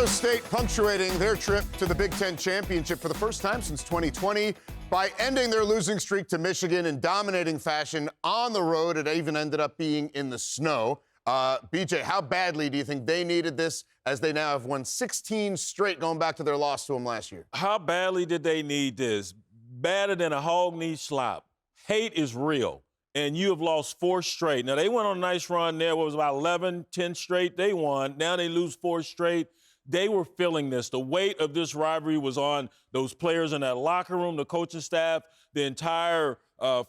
Ohio State punctuating their trip to the Big Ten Championship for the first time since 2020 by ending their losing streak to Michigan in dominating fashion on the road. It even ended up being in the snow. BJ, how badly do you think they needed this as they now have won 16 straight going back to their loss to them last year? How badly did they need this? Badder than a hog knee slop. Hate is real. And you have lost 4 straight. Now, they went on a nice run there. What was about 11, 10 straight? They won. Now they lose 4 straight. They were feeling this. The weight of this rivalry was on those players in that locker room, the coaching staff, the entire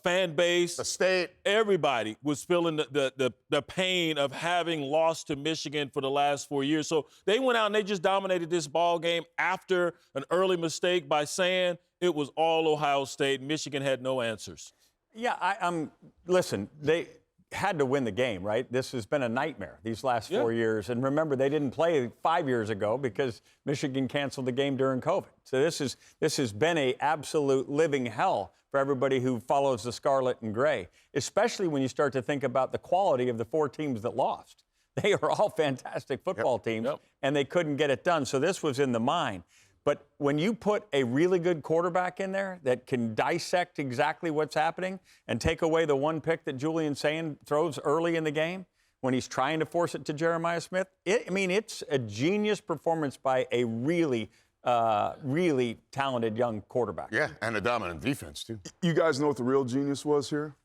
fan base. The state. Everybody was feeling the pain of having lost to Michigan for the last 4 years. So they went out and they just dominated this ball game after an early mistake by Sayin. It was all Ohio State. Michigan had no answers. Yeah, listen, they had to win the game, right? This has been a nightmare these last 4 years. And remember, they didn't play 5 years ago because Michigan canceled the game during COVID. So this has been an absolute living hell for everybody who follows the scarlet and gray, especially when you start to think about the quality of the 4 teams that lost. They are all fantastic football teams, and they couldn't get it done. So this was in the mind. But when you put a really good quarterback in there that can dissect exactly what's happening and take away the one pick that Julian Sayin throws early in the game when he's trying to force it to Jeremiah Smith, it's a genius performance by a really talented young quarterback. Yeah, and a dominant defense, too. You guys know what the real genius was here?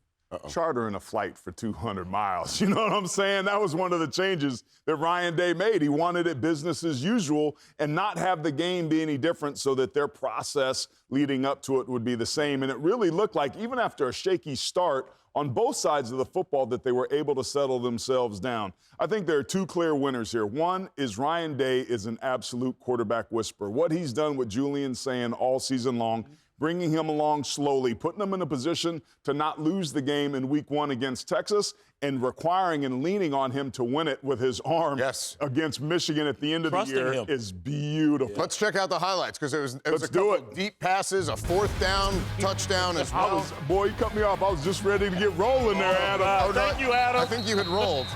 Chartering a flight for 200 miles. You know what I'm saying? That was one of the changes that Ryan Day made. He wanted it business as usual and not have the game be any different so that their process leading up to it would be the same. And it really looked like, even after a shaky start on both sides of the football, that they were able to settle themselves down. I think there are 2 clear winners here. One is Ryan Day is an absolute quarterback whisperer. What he's done with Julian Sayin all season long, bringing him along slowly, putting him in a position to not lose the game in week 1 against Texas, and requiring and leaning on him to win it with his arm against Michigan at the end of the year is beautiful. Let's check out the highlights, because it was a couple deep passes, a 4th down touchdown as well. Boy, you cut me off. I was just ready to get rolling there, Adam. Thank you, Adam. I think you had rolled.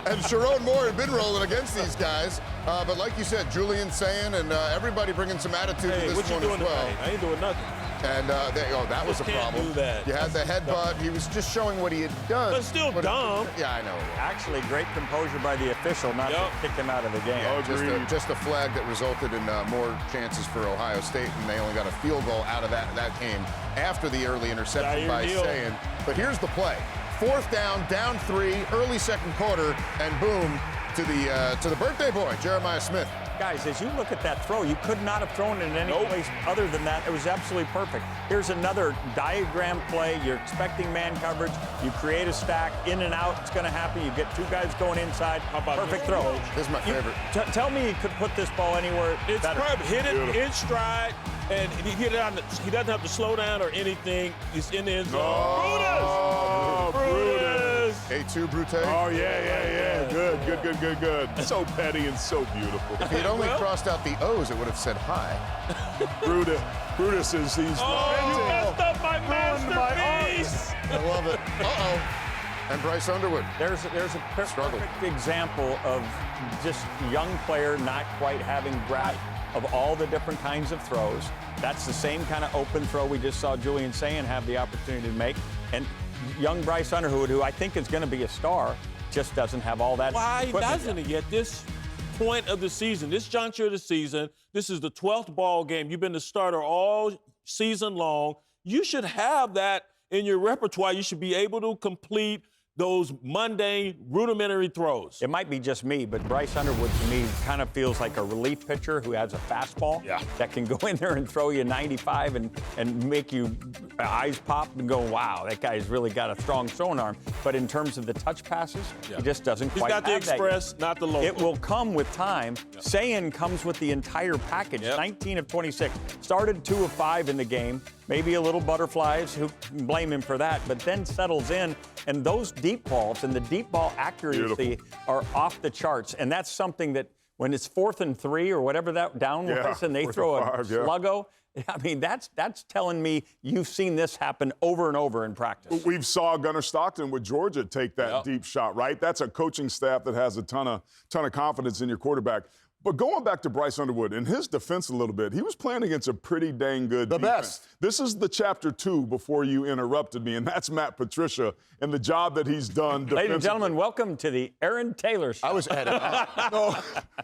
And Sharon Moore had been rolling against these guys. But like you said, Julian Sayin and everybody bringing some attitude to this one as well. I ain't doing nothing. And that was a problem. Do that. You had the headbutt. He was just showing what he had done. But still dumb. Yeah, I know. Actually, great composure by the official not to kick him out of the game. Yeah, just a flag that resulted in more chances for Ohio State, and they only got a field goal out of that game after the early interception by Sayin. But here's the play. 4th down, down 3, early second quarter, and boom, to the birthday boy, Jeremiah Smith. Guys, as you look at that throw, you could not have thrown it in any place other than that. It was absolutely perfect. Here's another diagram play. You're expecting man coverage. You create a stack, in and out. It's going to happen. You get 2 guys going inside. Perfect throw. This is my favorite. Tell me you could put this ball anywhere It's better. Hit it in stride, and he doesn't have to slow down or anything. He's in the end zone. Brutus! A2 Brute. Oh, yeah. Good. So petty and so beautiful. If he'd only crossed out the O's, it would have said hi. Brutus is you messed up my masterpiece! I love it. And Bryce Underwood. There's a perfect example of just young player not quite having grasp of all the different kinds of throws. That's the same kind of open throw we just saw Julian Sayin have the opportunity to make. And young Bryce Underwood, who I think is going to be a star, just doesn't have all that. Why doesn't he at this point of the season, this juncture of the season? This is the 12th ball game. You've been the starter all season long. You should have that in your repertoire. You should be able to complete those mundane, rudimentary throws. It might be just me, but Bryce Underwood, to me, kind of feels like a relief pitcher who has a fastball that can go in there and throw you 95 and make you eyes pop and go, wow, that guy's really got a strong throwing arm. But in terms of the touch passes, he just doesn't quite have that. He's got the express, not the local. It will come with time. Sayin comes with the entire package, 19 of 26. Started 2 of 5 in the game. Maybe a little butterflies, who can blame him for that, but then settles in. And those deep balls and the deep ball accuracy are off the charts. And that's something that when it's 4th and 3 or whatever that down was, and they throw a sluggo, I mean, that's telling me you've seen this happen over and over in practice. We've saw Gunnar Stockton with Georgia take that deep shot, right? That's a coaching staff that has a ton of confidence in your quarterback. But going back to Bryce Underwood, in his defense a little bit, he was playing against a pretty dang good defense. Best. This is the chapter 2 before you interrupted me, and that's Matt Patricia and the job that he's done defensively. Ladies and gentlemen, welcome to the Aaron Taylor Show. I was at it. No,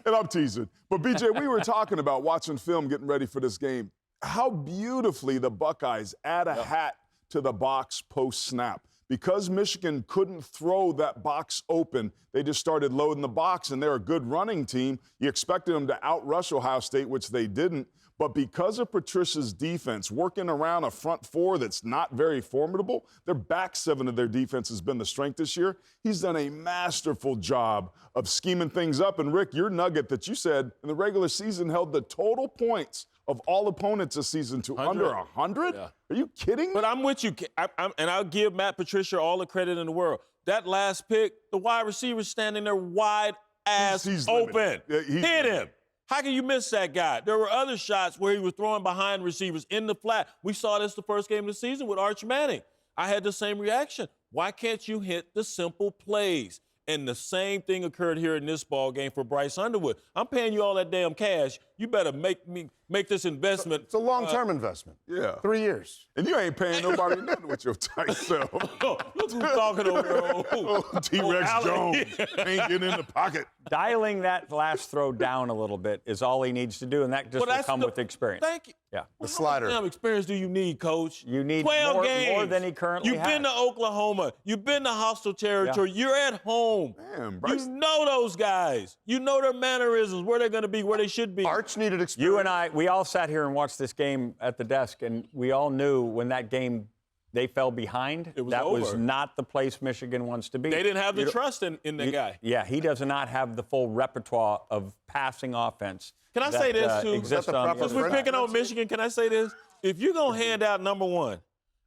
and I'm teasing. But, BJ, we were talking about watching film, getting ready for this game, how beautifully the Buckeyes add a hat to the box post-snap. Because Michigan couldn't throw that box open, they just started loading the box, and they're a good running team. You expected them to outrush Ohio State, which they didn't. But because of Patricia's defense, working around a front four that's not very formidable, their back seven of their defense has been the strength this year. He's done a masterful job of scheming things up. And, Rick, your nugget that you said in the regular season held the total points of all opponents this season to 100. Under 100? Yeah. Are you kidding me? But I'm with you, and I'll give Matt Patricia all the credit in the world. That last pick, the wide receiver standing there wide ass he's open. Yeah, hit him. How can you miss that guy? There were other shots where he was throwing behind receivers in the flat. We saw this the first game of the season with Arch Manning. I had the same reaction. Why can't you hit the simple plays? And the same thing occurred here in this ball game for Bryce Underwood. I'm paying you all that damn cash. You better make this investment. It's a long-term investment. Yeah. 3 years. And you ain't paying nobody nothing with your tight self. Look who's talking over there. T-Rex Jones ain't getting in the pocket. Dialing that last throw down a little bit is all he needs to do, and that just will come with experience. Thank you. Yeah. The slider. How much experience do you need, Coach? You need 12 games. more than he currently has. You've been to Oklahoma. You've been to hostile territory. Yeah. You're at home. Man, Bryce. You know those guys. You know their mannerisms, where they're going to be, where they should be. Arch needed experience. You and I, we all sat here and watched this game at the desk, and we all knew when that game they fell behind, that was not the place Michigan wants to be. They didn't have the trust in the guy. Yeah, he does not have the full repertoire of passing offense. Can I say this, too? Since we're picking on Michigan, can I say this? If you're going to hand out number 1,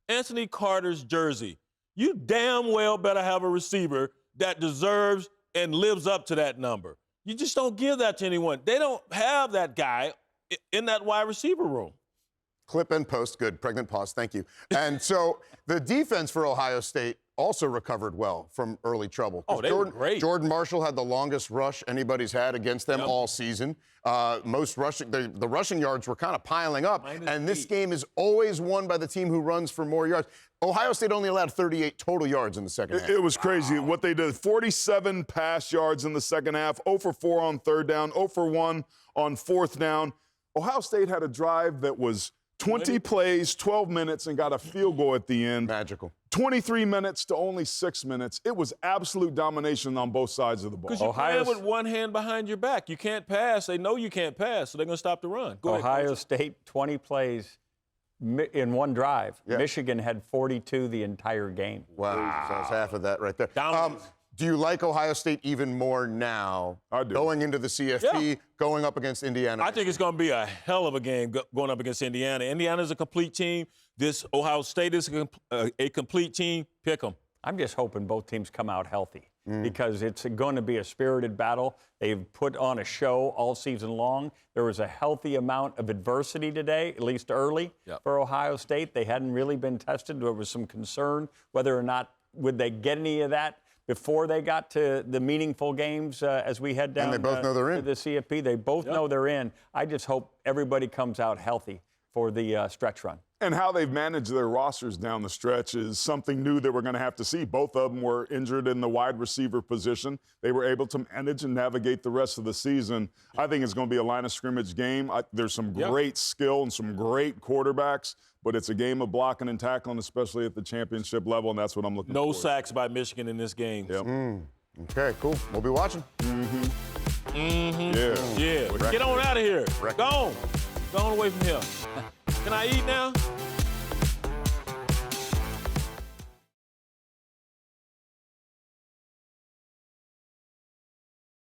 Anthony Carter's jersey, you damn well better have a receiver that deserves and lives up to that number. You just don't give that to anyone. They don't have that guy in that wide receiver room. Clip and post. Good. Pregnant pause. Thank you. And so the defense for Ohio State also recovered well from early trouble. Oh, they were great. Jordan Marshall had the longest rush anybody's had against them all season. Most rushing, the rushing yards were kind of piling up. And this game is always won by the team who runs for more yards. Ohio State only allowed 38 total yards in the second half. It was crazy. What they did, 47 pass yards in the second half, 0 for 4 on third down, 0 for 1 on fourth down. Ohio State had a drive that was 20 plays, 12 minutes, and got a field goal at the end. Magical. 23 minutes to only 6 minutes. It was absolute domination on both sides of the ball. Because you're playing with one hand behind your back. You can't pass. They know you can't pass, so they're going to stop the run. Go ahead, Ohio State, 20 plays in one drive. Yeah. Michigan had 42 the entire game. Wow. So that's half of that right there. Dominance. Do you like Ohio State even more now, I do. going into the CFP, going up against Indiana? I think it's going to be a hell of a game going up against Indiana. Indiana's a complete team. This Ohio State is a complete team. Pick them. I'm just hoping both teams come out healthy because it's going to be a spirited battle. They've put on a show all season long. There was a healthy amount of adversity today, at least early, for Ohio State. They hadn't really been tested. There was some concern whether or not would they get any of that before they got to the meaningful games as we head down and they both know they're in. to the CFP. They both know they're in. I just hope everybody comes out healthy for the stretch run. And how they've managed their rosters down the stretch is something new that we're going to have to see. Both of them were injured in the wide receiver position. They were able to manage and navigate the rest of the season. I think it's going to be a line of scrimmage game. There's some great skill and some great quarterbacks, but it's a game of blocking and tackling, especially at the championship level, and that's what I'm looking for. No sacks by Michigan in this game. Yep. Okay, cool. We'll be watching. Yeah. Get on out of here. Go on. Go on away from here. Can I eat now?